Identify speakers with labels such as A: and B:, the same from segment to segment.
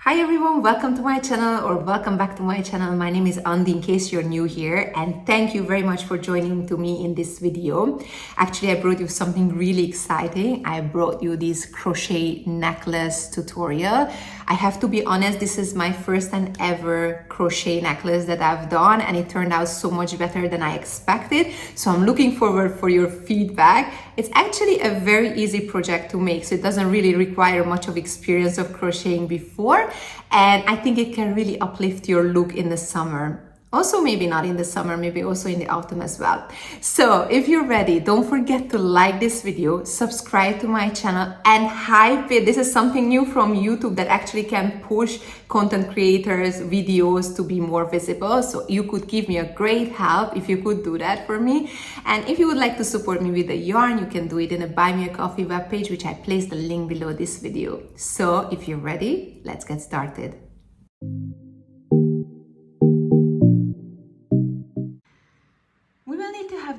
A: Hi everyone, welcome to my channel or welcome back to my channel. My name is Andi in case you're new here, and thank you very much for joining to me in this video. Actually, I brought you something really exciting. I brought you this crochet necklace tutorial. I have to be honest, this is my first and ever crochet necklace that I've done, and it turned out so much better than I expected. So I'm looking forward for your feedback. It's actually a very easy project to make, so it doesn't really require much of experience of crocheting before. And I think it can really uplift your look in the summer. Also, maybe not in the summer, maybe also in the autumn as well. So if you're ready, don't forget to like this video, subscribe to my channel and hype it. This is something new from YouTube that actually can push content creators' videos to be more visible. So you could give me a great help if you could do that for me. And if you would like to support me with the yarn, you can do it in a Buy Me a Coffee webpage, which I placed the link below this video. So if you're ready, let's get started.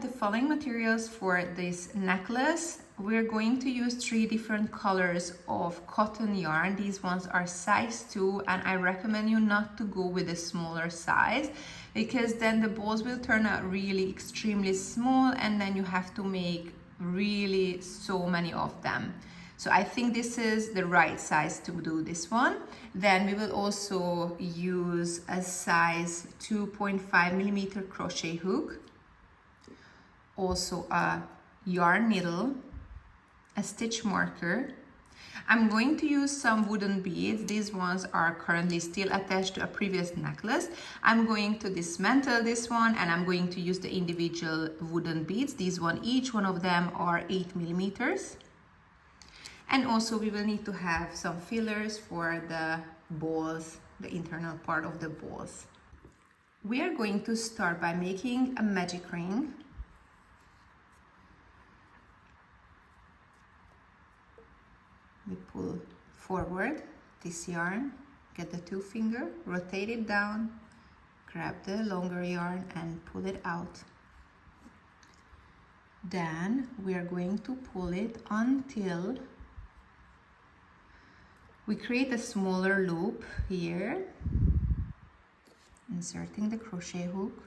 A: The following materials for this necklace. We're going to use 3 different colors of cotton yarn. These ones are size 2, and I recommend you not to go with a smaller size because then the balls will turn out really extremely small and then you have to make really so many of them. So I think this is the right size to do this one. Then we will also use a size 2.5 millimeter crochet hook, also a yarn needle, a stitch marker. I'm going to use some wooden beads. These ones are currently still attached to a previous necklace. I'm going to dismantle this one and I'm going to use the individual wooden beads. Each one of them are 8 millimeters. And also we will need to have some fillers for the balls, the internal part of the balls. We are going to start by making a magic ring. We pull forward this yarn, get the 2 finger, rotate it down, grab the longer yarn and pull it out. Then we are going to pull it until we create a smaller loop here, inserting the crochet hook,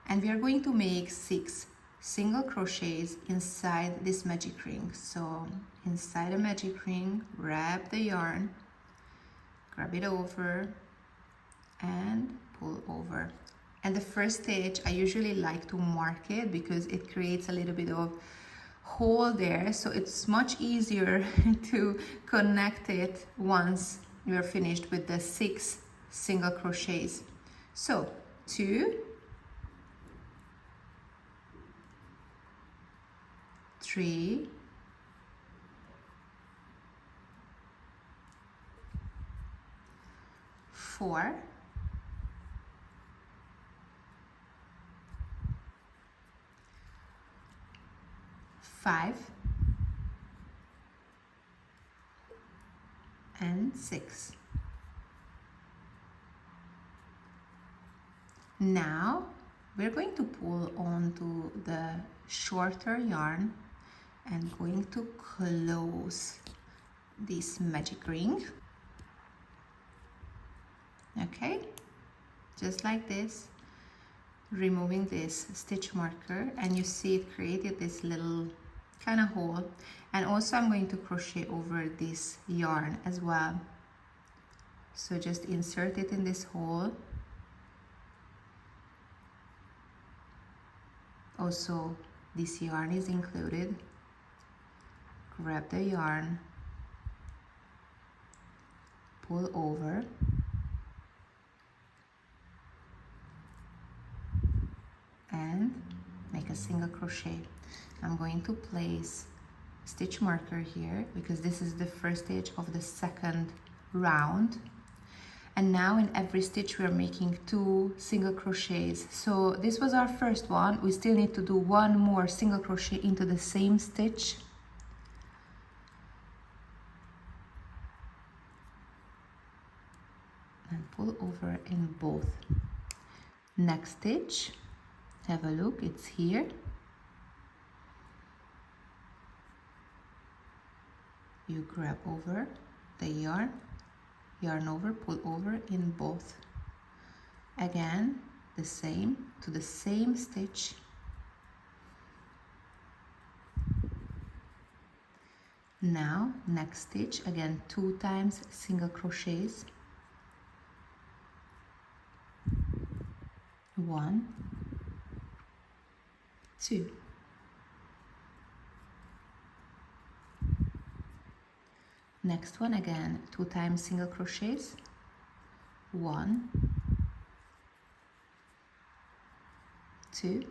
A: and we are going to make 6 single crochets inside this magic ring. So inside a magic ring, wrap the yarn, grab it over and pull over. And the first stitch, I usually like to mark it because it creates a little bit of hole there, so it's much easier to connect it once you're finished with the 6 single crochets. So 2, 3, 4, 5, and 6. Now we're going to pull onto the shorter yarn and going to close this magic ring. Okay, just like this, removing this stitch marker, and you see it created this little kind of hole. And also I'm going to crochet over this yarn as well. So just insert it in this hole. Also, this yarn is included. Grab the yarn, pull over, and make a single crochet. I'm going to place stitch marker here because this is the first stitch of the second round. And now in every stitch we are making 2 single crochets. So this was our first one. We still need to do 1 more single crochet into the same stitch. And pull over in both. Next stitch, have a look, it's here. You grab over the yarn yarn over, pull over in both. Again the same to the same stitch. Now next stitch, again 2 times single crochets, 1, 2. Next one, again 2 times single crochets, 1, 2,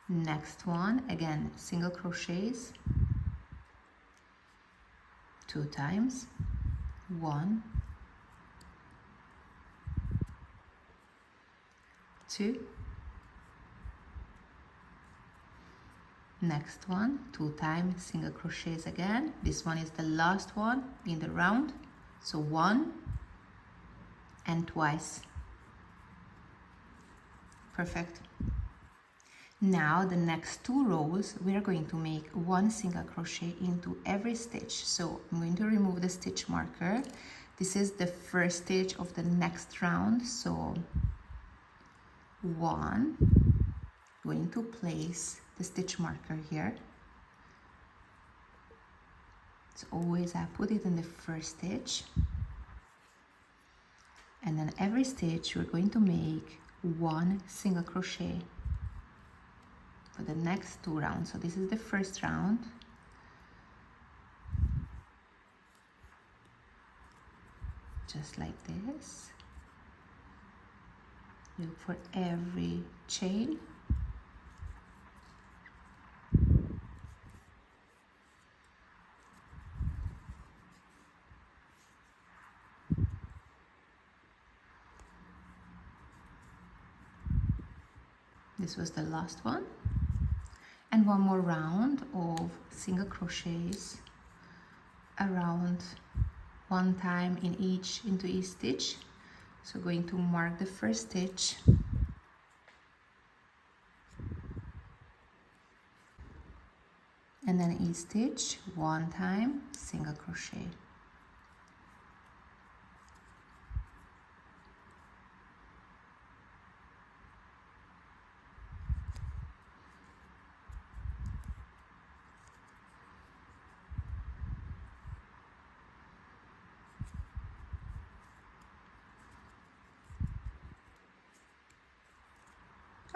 A: next one, again single crochets, 2 times, 1, 2, next one 2 times single crochets again. This one is the last one in the round, so 1 and twice. Perfect. Now the next 2 rows we are going to make 1 single crochet into every stitch. So I'm going to remove the stitch marker. This is the first stitch of the next round, so 1, going to place the stitch marker here. So always I put it in the first stitch, and then every stitch we're going to make 1 single crochet for the next 2 rounds. So this is the first round, just like this. Look for every chain. This was the last one, and 1 more round of single crochets around 1 time into each stitch. So going to mark the first stitch, and then each stitch 1 time single crochet.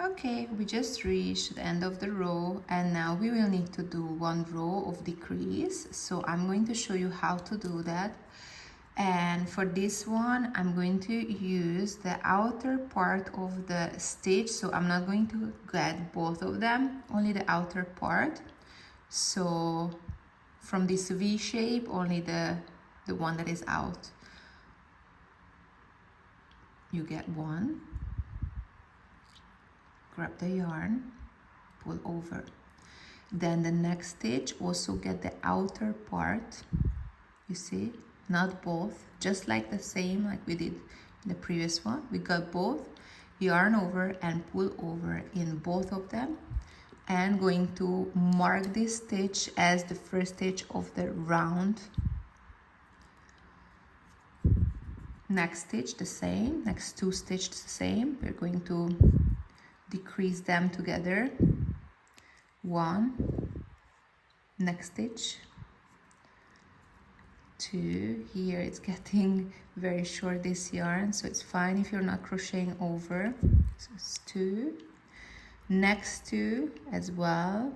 A: Okay, we just reached the end of the row, and now we will need to do 1 row of decrease. So I'm going to show you how to do that. And for this one, I'm going to use the outer part of the stitch. So I'm not going to get both of them, only the outer part. So from this V shape, only the one that is out. You get 1. Grab the yarn, pull over. Then the next stitch, also get the outer part, you see, not both, just like the same like we did in the previous one. We got both, yarn over and pull over in both of them, and going to mark this stitch as the first stitch of the round. Next stitch the same, next 2 stitches the same. We're going to decrease them together, 1, next stitch, 2. Here it's getting very short, this yarn, so it's fine if you're not crocheting over. So it's 2, next 2 as well,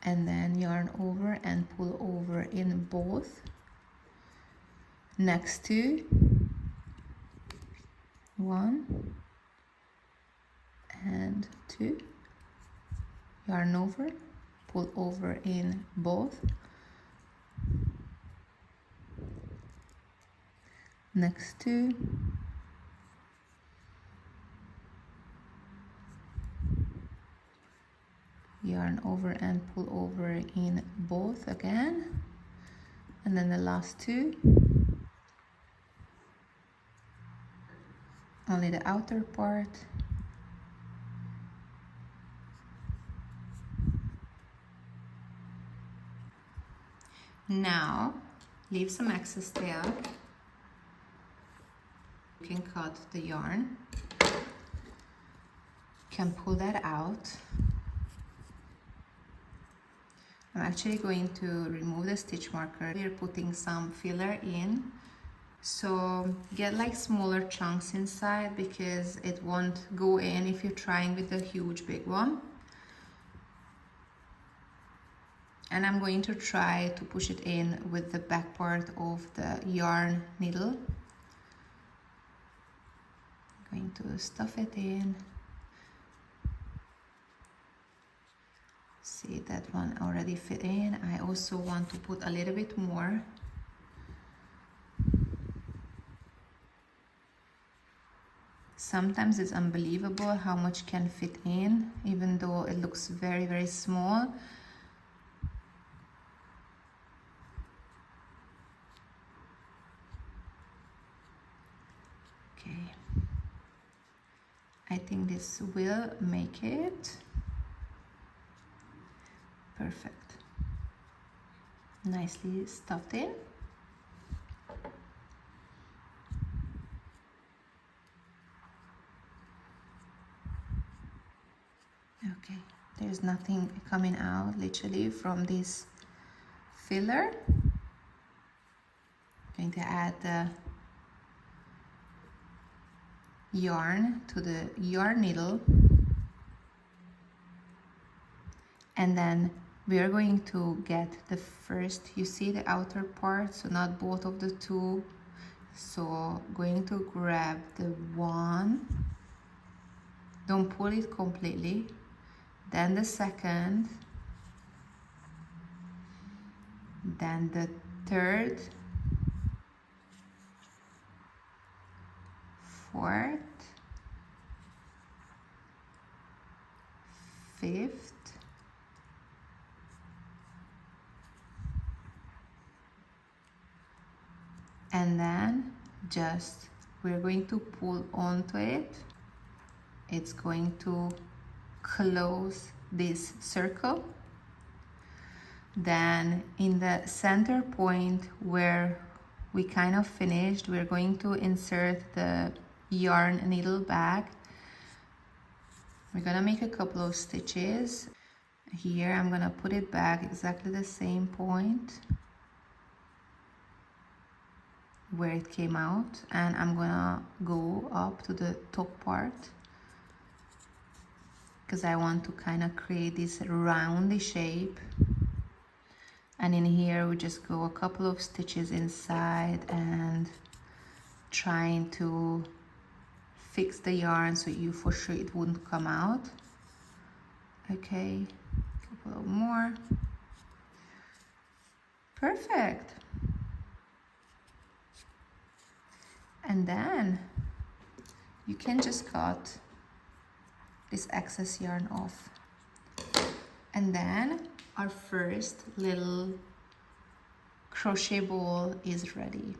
A: and then yarn over and pull over in both. Next 2, 1 and 2, yarn over, pull over in both. Next 2, yarn over and pull over in both again, and then the last 2, only the outer part. Now leave some excess tail. You can cut the yarn, you can pull that out. I'm actually going to remove the stitch marker. We're putting some filler in, so get like smaller chunks inside because it won't go in if you're trying with a huge big one. And I'm going to try to push it in with the back part of the yarn needle. I'm going to stuff it in. See, that one already fit in. I also want to put a little bit more. Sometimes it's unbelievable how much can fit in, even though it looks very, very small. Okay, I think this will make it perfect. Nicely stuffed in. Okay, there's nothing coming out literally from this filler. I'm going to add the yarn to the yarn needle, and then we are going to get the first, you see the outer part, so not both of the two. So going to grab the one, don't pull it completely, then the second, then the third, fourth, fifth, and then just we're going to pull onto it. It's going to close this circle. Then in the center point where we kind of finished, we're going to insert the yarn needle back. We're gonna make a couple of stitches here. I'm gonna put it back exactly the same point where it came out, and I'm gonna go up to the top part because I want to kind of create this roundy shape. And in here we just go a couple of stitches inside and trying to fix the yarn so you for sure it wouldn't come out. Okay, a couple of more. Perfect. And then you can just cut this excess yarn off. And then our first little crochet ball is ready.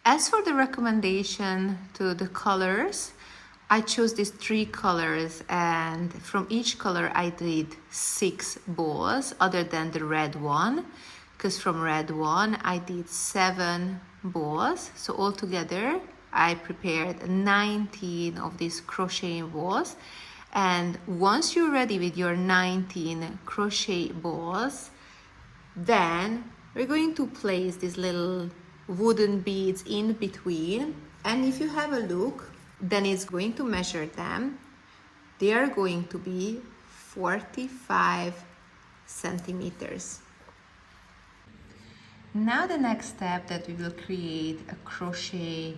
A: As for the recommendation to the colors, I chose these 3 colors, and from each color I did 6 balls other than the red one, because from red one I did 7 balls. So altogether I prepared 19 of these crochet balls. And once you're ready with your 19 crochet balls, then we're going to place these little wooden beads in between. And if you have a look, then it's going to measure them. They are going to be 45 centimeters. Now the next step, that we will create a crochet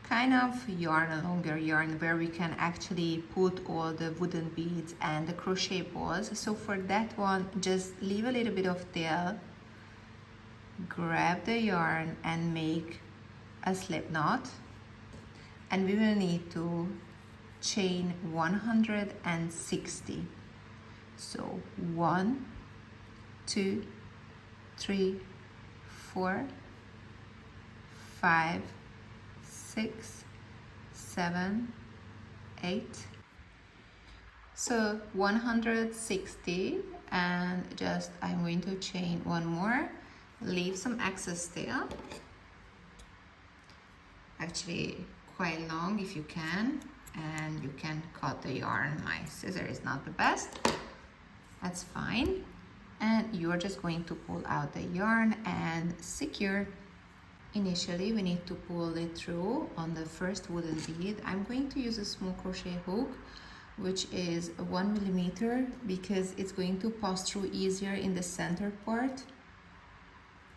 A: kind of yarn, a longer yarn, where we can actually put all the wooden beads and the crochet balls. So for that one, just leave a little bit of tail, grab the yarn and make a slip knot, and we will need to chain 160. So 1, 2, 3, 4, 5, 6, 7, 8. So 160, and just I'm going to chain one more, leave some excess still, actually quite long if you can, and you can cut the yarn. My scissor is not the best, that's fine. And you're just going to pull out the yarn and secure. Initially we need to pull it through on the first wooden bead. I'm going to use a small crochet hook, which is 1 millimeter, because it's going to pass through easier in the center part.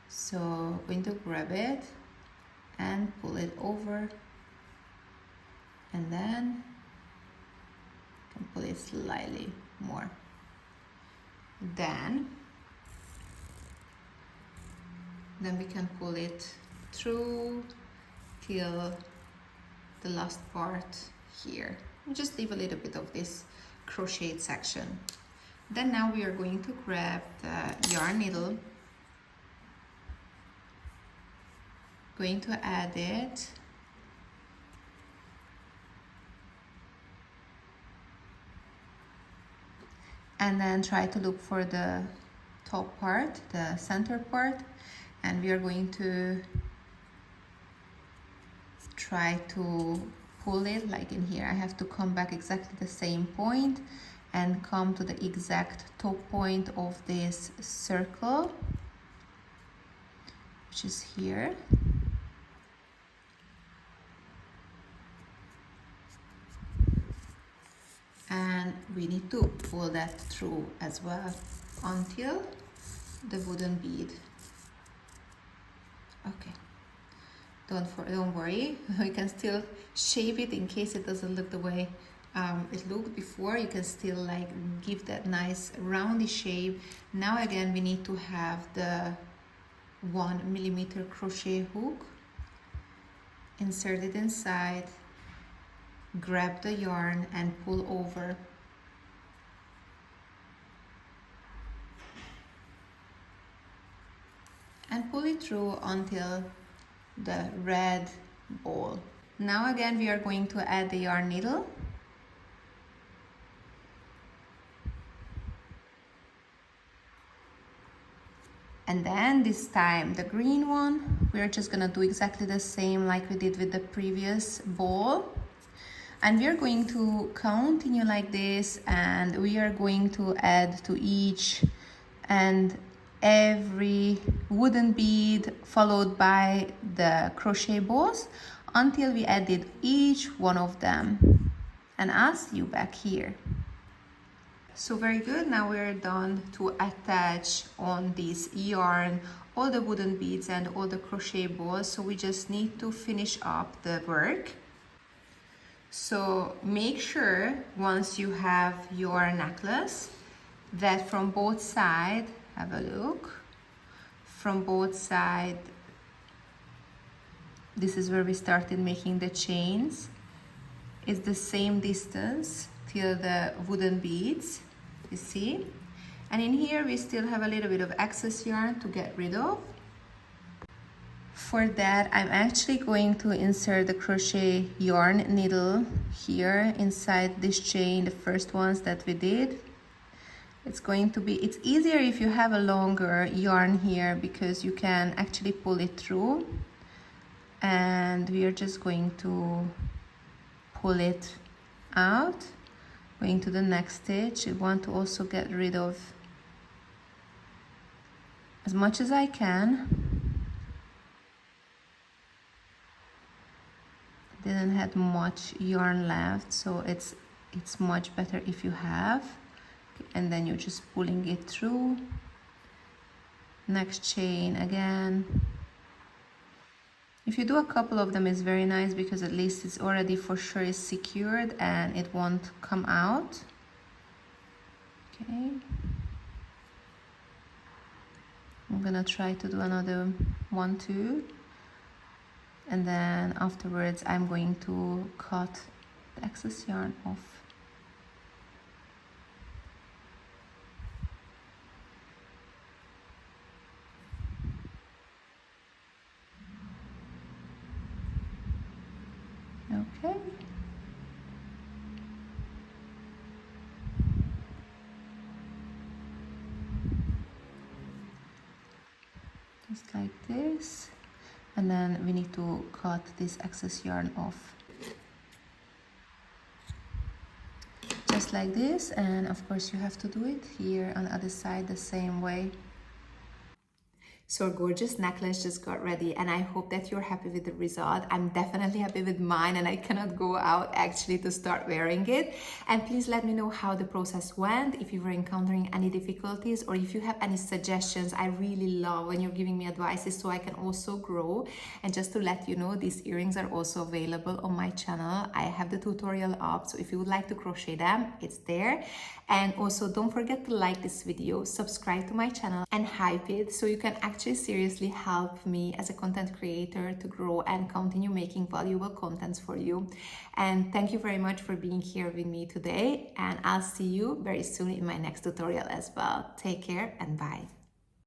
A: So I'm going to grab it and pull it over, and then you can pull it slightly more. Then we can pull it through till the last part here. Just leave a little bit of this crocheted section. Then now we are going to grab the yarn needle, going to add it, and then try to look for the top part, the center part, and we are going to try to pull it like in here. I have to come back exactly the same point and come to the exact top point of this circle, which is here. And we need to pull that through as well until the wooden bead. Okay, don't worry, we can still shape it in case it doesn't look the way it looked before. You can still like give that nice roundy shape. Now again we need to have the 1 millimeter crochet hook, insert it inside, grab the yarn and pull over. And pull it through until the red ball. Now again we are going to add the yarn needle. And then this time the green one, we're just gonna do exactly the same like we did with the previous ball. And we are going to continue like this, and we are going to add to each and every wooden bead followed by the crochet balls until we added each one of them. And I'll see you back here. So very good, now we're done to attach on this yarn all the wooden beads and all the crochet balls, so we just need to finish up the work. So make sure once you have your necklace that from both sides, have a look, from both sides, this is where we started making the chains, it's the same distance till the wooden beads, you see? And in here we still have a little bit of excess yarn to get rid of. For that, I'm actually going to insert the crochet yarn needle here inside this chain, the first ones that we did. It's easier if you have a longer yarn here because you can actually pull it through. And we are just going to pull it out, going to the next stitch. I want to also get rid of as much as I can. Didn't have much yarn left, so it's much better if you have. And then you're just pulling it through. Next chain again. If you do a couple of them, it's very nice because at least it's already for sure is secured and it won't come out. Okay. I'm gonna try to do another one too. And then afterwards I'm going to cut the excess yarn off. Okay, just like this, and then we need to cut this excess yarn off. Just like this, and of course you have to do it here on the other side the same way. So our gorgeous necklace just got ready, and I hope that you're happy with the result. I'm definitely happy with mine, and I cannot go out actually to start wearing it. And please let me know how the process went, if you were encountering any difficulties, or if you have any suggestions. I really love when you're giving me advices so I can also grow. And just to let you know, these earrings are also available on my channel. I have the tutorial up, so if you would like to crochet them, it's there. And also don't forget to like this video, subscribe to my channel, and hype it so you can actually seriously help me as a content creator to grow and continue making valuable contents for you. And thank you very much for being here with me today, and I'll see you very soon in my next tutorial as well. Take care and bye.